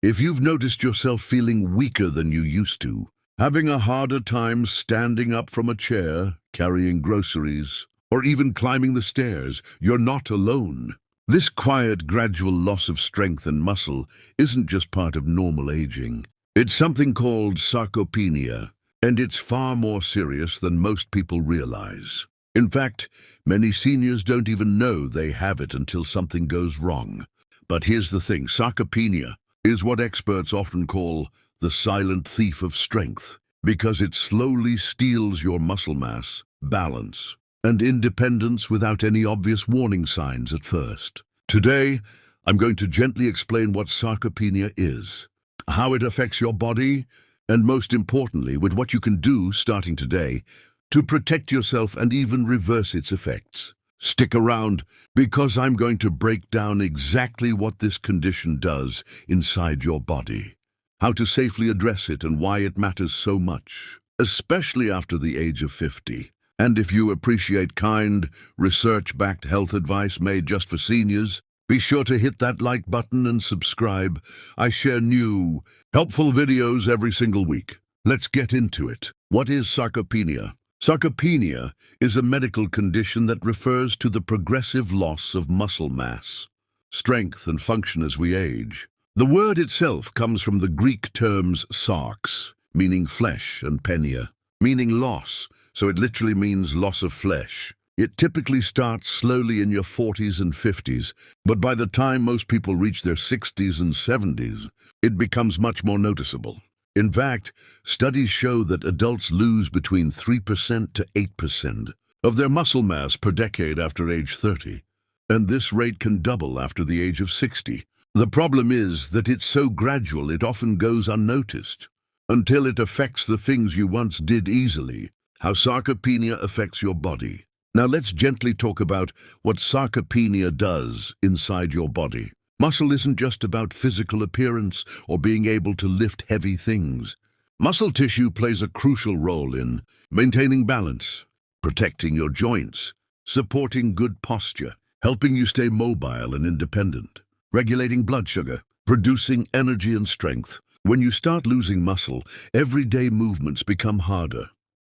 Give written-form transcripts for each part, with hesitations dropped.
If you've noticed yourself feeling weaker than you used to, having a harder time standing up from a chair, carrying groceries, or even climbing the stairs, you're not alone. This quiet, gradual loss of strength and muscle isn't just part of normal aging. It's something called sarcopenia, and it's far more serious than most people realize. In fact, many seniors don't even know they have it until something goes wrong. But here's the thing, sarcopenia is what experts often call the silent thief of strength, because it slowly steals your muscle mass, balance, and independence without any obvious warning signs at first. Today, I'm going to gently explain what sarcopenia is, how it affects your body, and most importantly, with what you can do starting today to protect yourself and even reverse its effects. Stick around, because I'm going to break down exactly what this condition does inside your body, how to safely address it and why it matters so much, especially after the age of 50. And if you appreciate kind, research-backed health advice made just for seniors, be sure to hit that like button and subscribe. I share new, helpful videos every single week. Let's get into it. What is sarcopenia? Sarcopenia is a medical condition that refers to the progressive loss of muscle mass, strength, and function as we age. The word itself comes from the Greek terms sarx, meaning flesh, and penia, meaning loss, so it literally means loss of flesh. It typically starts slowly in your 40s and 50s, but by the time most people reach their 60s and 70s, it becomes much more noticeable. In fact, studies show that adults lose between 3% to 8% of their muscle mass per decade after age 30, and this rate can double after the age of 60. The problem is that it's so gradual it often goes unnoticed, until it affects the things you once did easily. How sarcopenia affects your body. Now let's gently talk about what sarcopenia does inside your body. Muscle isn't just about physical appearance or being able to lift heavy things. Muscle tissue plays a crucial role in maintaining balance, protecting your joints, supporting good posture, helping you stay mobile and independent, regulating blood sugar, producing energy and strength. When you start losing muscle, everyday movements become harder.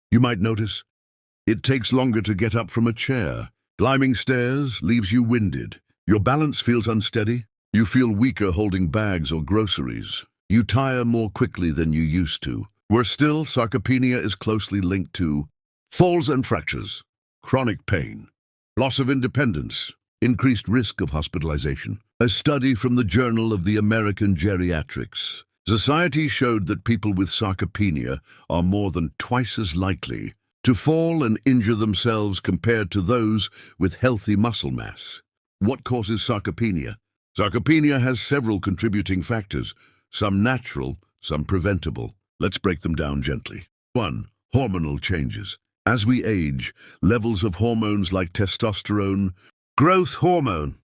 You might notice it takes longer to get up from a chair. Climbing stairs leaves you winded. Your balance feels unsteady. You feel weaker holding bags or groceries. You tire more quickly than you used to. Worse still, sarcopenia is closely linked to falls and fractures, chronic pain, loss of independence, increased risk of hospitalization. A study from the Journal of the American Geriatrics Society showed that people with sarcopenia are more than twice as likely to fall and injure themselves compared to those with healthy muscle mass. What causes sarcopenia? Sarcopenia has several contributing factors, some natural, some preventable. Let's break them down gently. 1. Hormonal changes. As we age, levels of hormones like testosterone, growth hormone,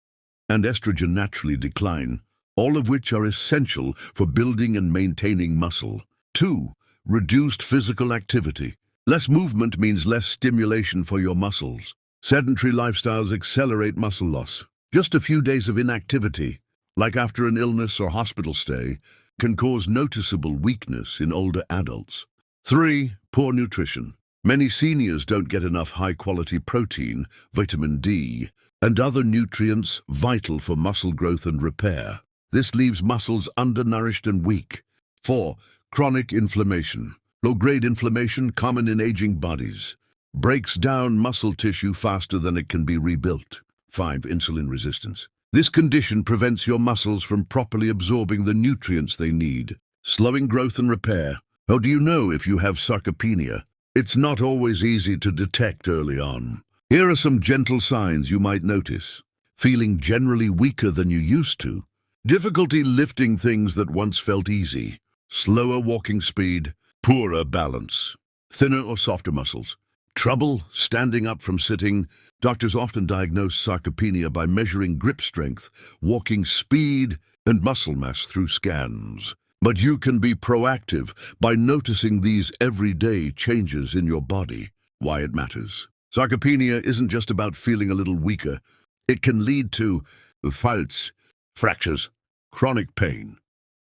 and estrogen naturally decline, all of which are essential for building and maintaining muscle. 2. Reduced physical activity. Less movement means less stimulation for your muscles. Sedentary lifestyles accelerate muscle loss. Just a few days of inactivity, like after an illness or hospital stay, can cause noticeable weakness in older adults. 3. Poor nutrition. Many seniors don't get enough high-quality protein, vitamin D, and other nutrients vital for muscle growth and repair. This leaves muscles undernourished and weak. 4. Chronic inflammation. Low-grade inflammation, common in aging bodies, breaks down muscle tissue faster than it can be rebuilt. 5. Insulin resistance. This condition prevents your muscles from properly absorbing the nutrients they need, slowing growth and repair. How do you know if you have sarcopenia? It's not always easy to detect early on. Here are some gentle signs you might notice. Feeling generally weaker than you used to. Difficulty lifting things that once felt easy. Slower walking speed. Poorer balance. Thinner or softer muscles. Trouble standing up from sitting. Doctors often diagnose sarcopenia by measuring grip strength, walking speed, and muscle mass through scans. But you can be proactive by noticing these everyday changes in your body. Why it matters. Sarcopenia isn't just about feeling a little weaker. It can lead to falls, fractures, chronic pain,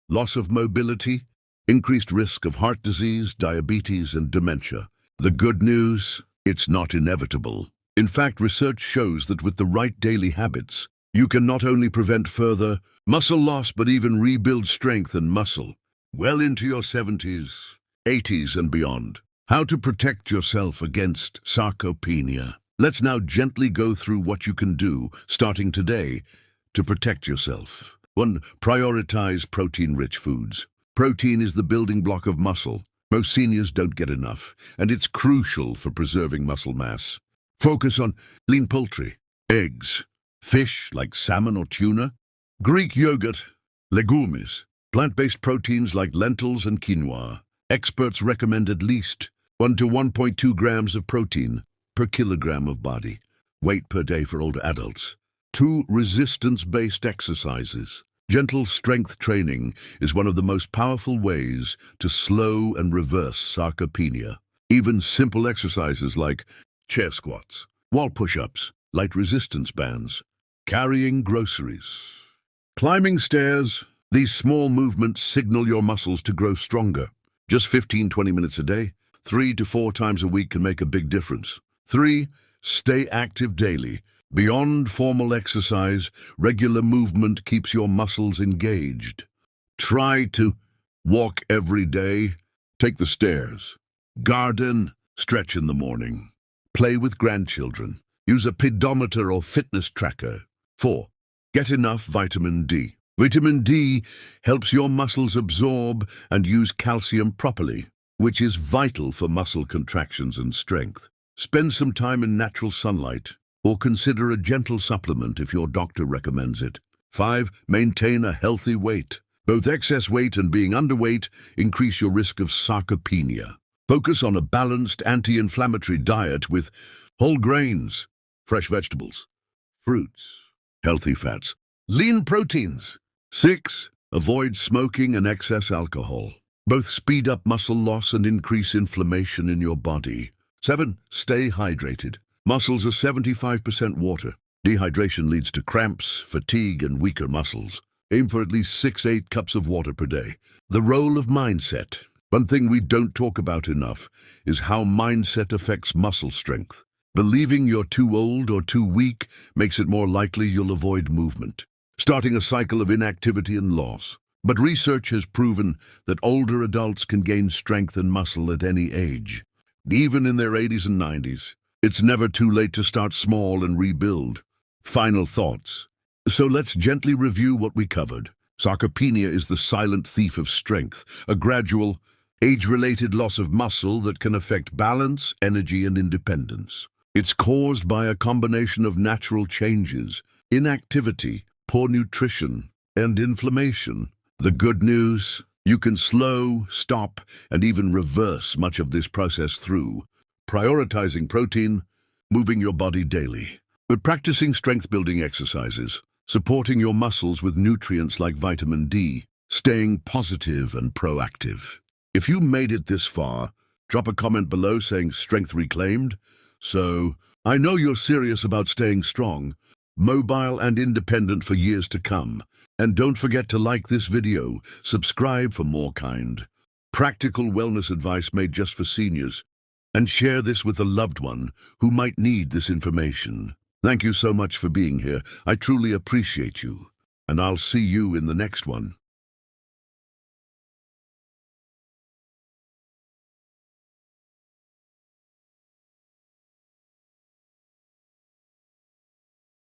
loss of mobility, increased risk of heart disease, diabetes, and dementia. The good news? It's not inevitable. In fact, research shows that with the right daily habits, you can not only prevent further muscle loss, but even rebuild strength and muscle well into your 70s, 80s, and beyond. How to protect yourself against sarcopenia. Let's now gently go through what you can do, starting today, to protect yourself. 1. Prioritize protein-rich foods. Protein is the building block of muscle. Most seniors don't get enough, and it's crucial for preserving muscle mass. Focus on lean poultry, eggs, fish like salmon or tuna, Greek yogurt, legumes, plant-based proteins like lentils and quinoa. Experts recommend at least 1 to 1.2 grams of protein per kilogram of body weight per day for older adults. 2. Resistance-based exercises. Gentle strength training is one of the most powerful ways to slow and reverse sarcopenia. Even simple exercises like chair squats, wall push-ups, light resistance bands, carrying groceries, climbing stairs. These small movements signal your muscles to grow stronger. Just 15-20 minutes a day, 3 to 4 times a week can make a big difference. 3. Stay active daily. Beyond formal exercise, regular movement keeps your muscles engaged. Try to walk every day, take the stairs, garden, stretch in the morning, play with grandchildren, use a pedometer or fitness tracker. 4. Get enough vitamin D. Vitamin D helps your muscles absorb and use calcium properly, which is vital for muscle contractions and strength. Spend some time in natural sunlight, or consider a gentle supplement if your doctor recommends it. 5. Maintain a healthy weight. Both excess weight and being underweight increase your risk of sarcopenia. Focus on a balanced anti-inflammatory diet with whole grains, fresh vegetables, fruits, healthy fats, lean proteins. 6. Avoid smoking and excess alcohol. Both speed up muscle loss and increase inflammation in your body. 7. Stay hydrated. Muscles are 75% water. Dehydration leads to cramps, fatigue, and weaker muscles. Aim for at least 6-8 cups of water per day. The role of mindset. One thing we don't talk about enough is how mindset affects muscle strength. Believing you're too old or too weak makes it more likely you'll avoid movement, starting a cycle of inactivity and loss. But research has proven that older adults can gain strength and muscle at any age, even in their 80s and 90s. It's never too late to start small and rebuild. Final thoughts. So let's gently review what we covered. Sarcopenia is the silent thief of strength, a gradual, age-related loss of muscle that can affect balance, energy, and independence. It's caused by a combination of natural changes, inactivity, poor nutrition, and inflammation. The good news? You can slow, stop, and even reverse much of this process through prioritizing protein, moving your body daily, but practicing strength-building exercises, supporting your muscles with nutrients like vitamin D, staying positive and proactive. If you made it this far, drop a comment below saying strength reclaimed. So, I know you're serious about staying strong, mobile and independent for years to come. And don't forget to like this video, subscribe for more practical wellness advice made just for seniors, and share this with a loved one who might need this information. Thank you so much for being here. I truly appreciate you, and I'll see you in the next one.